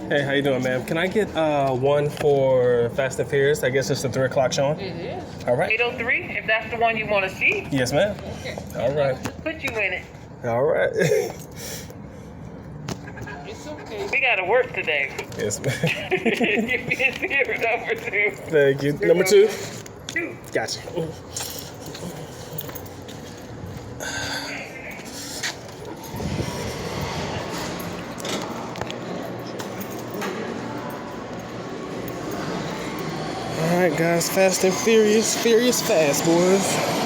Hey, how you doing, ma'am? Can I get one for Fast and Furious? I guess it's the 3 o'clock showing. It is. All right. 803, if that's the one you want to see. Yes, ma'am. Okay. All right. Put you in it. All right. It's okay. We gotta work today. Yes, ma'am. You can see it number 2. Thank you. Number 2? 2. Gotcha. All right, guys. Fast and Furious. Furious fast, boys.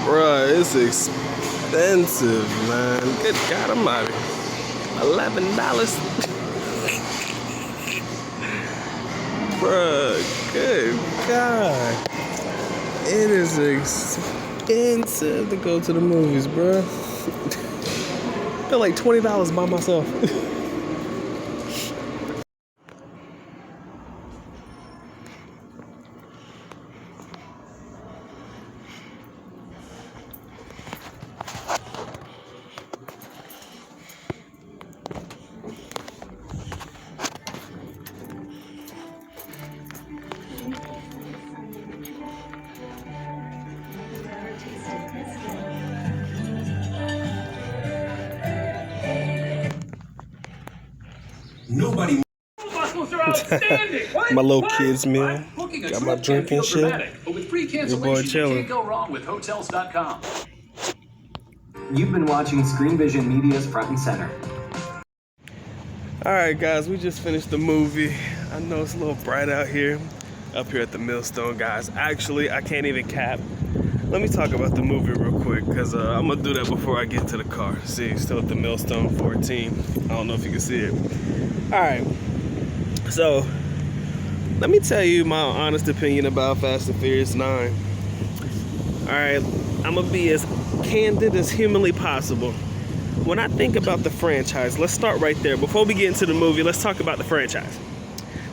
Bruh, it's expensive, man. Good God Almighty. $11. Bruh, good God. It is expensive to go to the movies, bruh. I feel like $20 by myself. Nobody. My little kids meal. Got my drink and shit. But with free Your boy cancellation, you chilling. can't go wrong with Hotels.com. You've been watching Screen Vision Media's Front and Center. Alright guys, we just finished the movie. I know it's a little bright out here. Up here at the Millstone, guys. Actually, I can't even cap. Let me talk about the movie real quick, because I'm going to do that before I get to the car. See, still at the Millstone 14. I don't know if you can see it. Alright. So, let me tell you my honest opinion about Fast and Furious 9. Alright, I'm going to be as candid as humanly possible. When I think about the franchise, let's start right there. Before we get into the movie, let's talk about the franchise.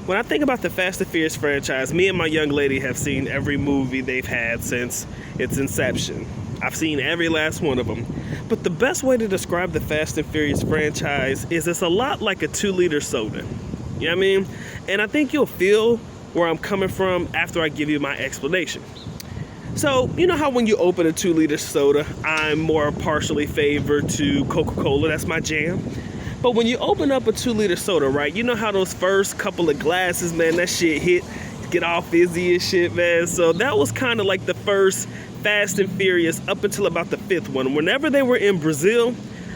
When I think about the Fast and Furious franchise, me and my young lady have seen every movie they've had since its inception. I've seen every last one of them. But the best way to describe the Fast and Furious franchise is it's a lot like a 2-liter soda. You know what I mean? And I think you'll feel where I'm coming from after I give you my explanation. So, you know how when you open a 2-liter soda, I'm more partially favored to Coca-Cola, that's my jam. But when you open up a 2-liter soda, right, you know how those first couple of glasses, man, that shit hit, get all fizzy and shit, man. So that was kind of like the first Fast and Furious up until about the 5th one. Whenever they were in Brazil,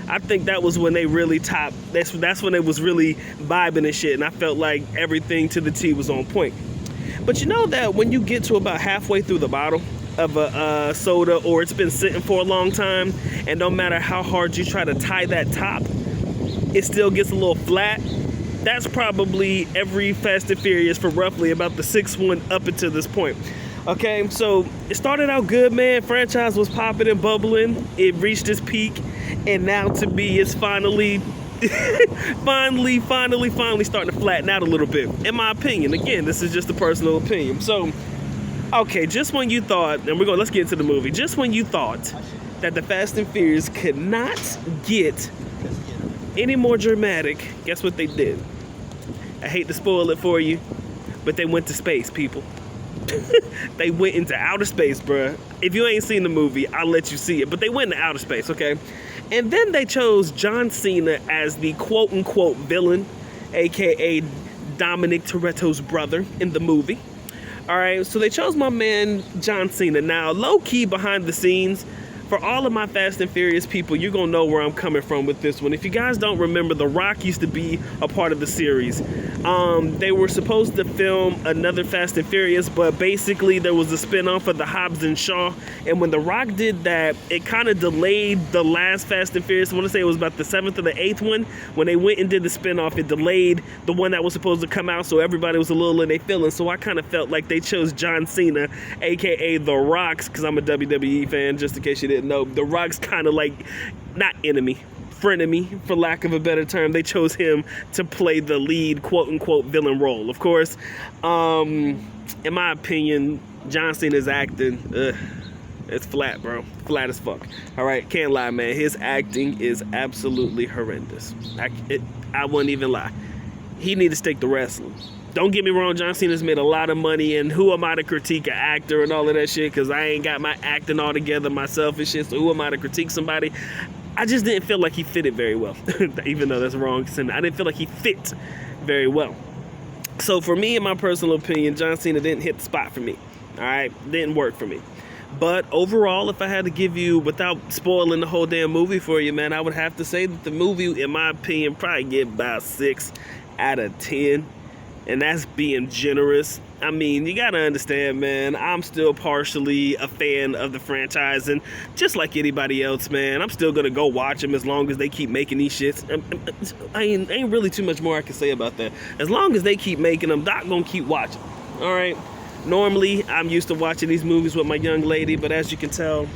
I think that was when they really topped, that's when they was really vibing and shit, and I felt like everything to the T was on point. But you know that when you get to about halfway through the bottle of a soda, or it's been sitting for a long time, and no matter how hard you try to tie that top, it still gets a little flat. That's probably every Fast and Furious for roughly about the 6th one up until this point. Okay, so it started out good, man. Franchise was popping and bubbling. It reached its peak, and now to me, it's finally finally starting to flatten out a little bit, in my opinion. Again, this is just a personal opinion. So, okay, just when you thought, and let's get into the movie. Just when you thought that the Fast and Furious could not get any more dramatic, guess what they did? I hate to spoil it for you, but they went to space, people. They went into outer space, bruh. If you ain't seen the movie, I'll let you see it. But they went into outer space, okay? And then they chose John Cena as the quote-unquote villain, a.k.a. Dominic Toretto's brother in the movie. All right, so they chose my man John Cena. Now, low-key behind the scenes, for all of my Fast and Furious people, you're gonna know where I'm coming from with this one. If you guys don't remember, The Rock used to be a part of the series. They were supposed to film another Fast and Furious, but basically there was a spin-off of the Hobbs and Shaw, and when The Rock did that, it kind of delayed the last Fast and Furious. I want to say it was about the 7th or the 8th one. When they went and did the spin-off, it delayed the one that was supposed to come out, so everybody was a little in their feelings. So I kind of felt like they chose John Cena, aka The Rock's, because I'm a WWE fan, just in case you didn't know. The Rock's kind of like, not enemy, frenemy, for lack of a better term. They chose him to play the lead, quote-unquote, villain role. Of course, in my opinion, John Cena's acting, it's flat, bro. Flat as fuck. All right, can't lie, man. His acting is absolutely horrendous. I wouldn't even lie. He need to stick to wrestling. Don't get me wrong, John Cena's made a lot of money, and who am I to critique an actor and all of that shit, because I ain't got my acting all together myself and shit, so who am I to critique somebody? I just didn't feel like he fitted very well, even though that's wrong. I didn't feel like he fit very well. So for me, in my personal opinion, John Cena didn't hit the spot for me, all right? Didn't work for me. But overall, if I had to give you, without spoiling the whole damn movie for you, man, I would have to say that the movie, in my opinion, probably get about 6 out of 10. And that's being generous. I mean, you gotta understand, man, I'm still partially a fan of the franchise, and just like anybody else, man, I'm still gonna go watch them as long as they keep making these shits. Ain't really too much more I can say about that. As long as they keep making them, Doc gonna keep watching. All right. Normally, I'm used to watching these movies with my young lady, but as you can tell,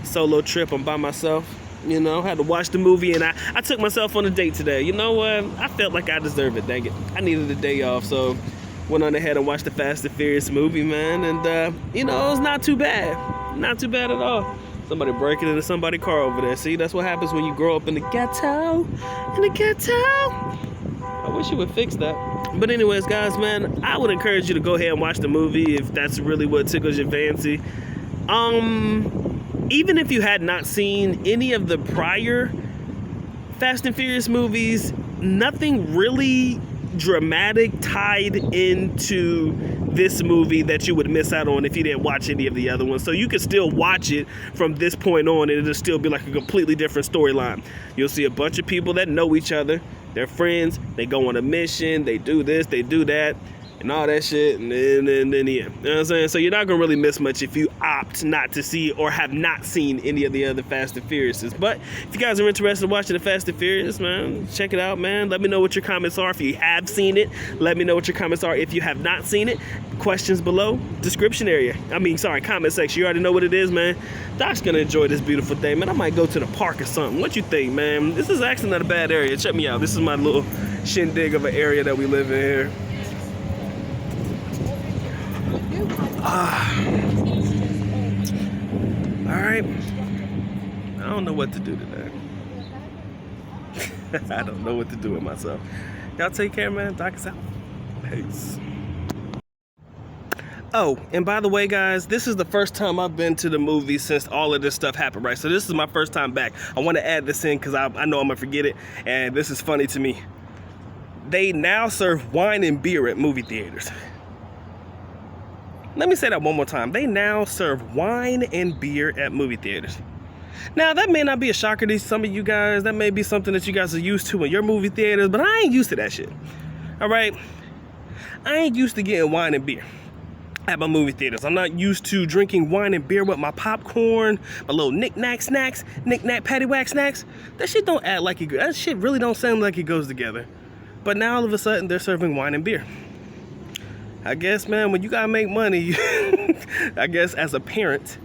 solo trip, I'm by myself. You know, had to watch the movie, and I took myself on a date today. You know what? I felt like I deserved it, dang it. I needed a day off, so went on ahead and watched the Fast and Furious movie, man. And, you know, it was not too bad. Not too bad at all. Somebody breaking into somebody's car over there. See, that's what happens when you grow up in the ghetto. In the ghetto. I wish you would fix that. But anyways, guys, man, I would encourage you to go ahead and watch the movie if that's really what tickles your fancy. Even if you had not seen any of the prior Fast and Furious movies, nothing really dramatic tied into this movie that you would miss out on if you didn't watch any of the other ones. So you could still watch it from this point on, and it'll still be like a completely different storyline. You'll see a bunch of people that know each other. They're friends. They go on a mission. They do this. They do that. And all that shit, and then yeah. You know what I'm saying? So you're not gonna really miss much if you opt not to see or have not seen any of the other Fast and Furiouses. But if you guys are interested in watching the Fast and Furious, man, check it out, man. Let me know what your comments are if you have seen it. Let me know what your comments are if you have not seen it. Questions below, description area. Comment section. You already know what it is, man. Doc's gonna enjoy this beautiful day, man. I might go to the park or something. What you think, man? This is actually not a bad area. Check me out. This is my little shindig of an area that we live in here. Alright. I don't know what to do today. I don't know what to do with myself. Y'all take care, man. Doc is out. Peace. Oh, and by the way, guys, this is the first time I've been to the movie since all of this stuff happened, right? So this is my first time back. I want to add this in because I know I'm going to forget it, and this is funny to me. They now serve wine and beer at movie theaters. Let me say that one more time. They now serve wine and beer at movie theaters. Now, that may not be a shocker to some of you guys. That may be something that you guys are used to in your movie theaters, but I ain't used to that shit. All right? I ain't used to getting wine and beer at my movie theaters. I'm not used to drinking wine and beer with my popcorn, my little knick-knack snacks, knick-knack paddywhack snacks. That shit don't act like it. That shit really don't sound like it goes together. But now all of a sudden they're serving wine and beer. I guess, man, when you gotta make money, I guess as a parent,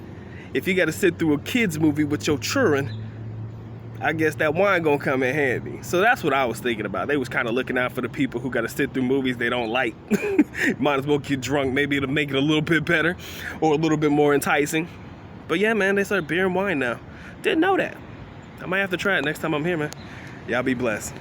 if you gotta sit through a kid's movie with your children, I guess that wine gonna come in handy. So that's what I was thinking about. They was kind of looking out for the people who gotta sit through movies they don't like. Might as well get drunk, maybe it'll make it a little bit better or a little bit more enticing. But yeah, man, they serve beer and wine now. Didn't know that. I might have to try it next time I'm here, man. Y'all be blessed.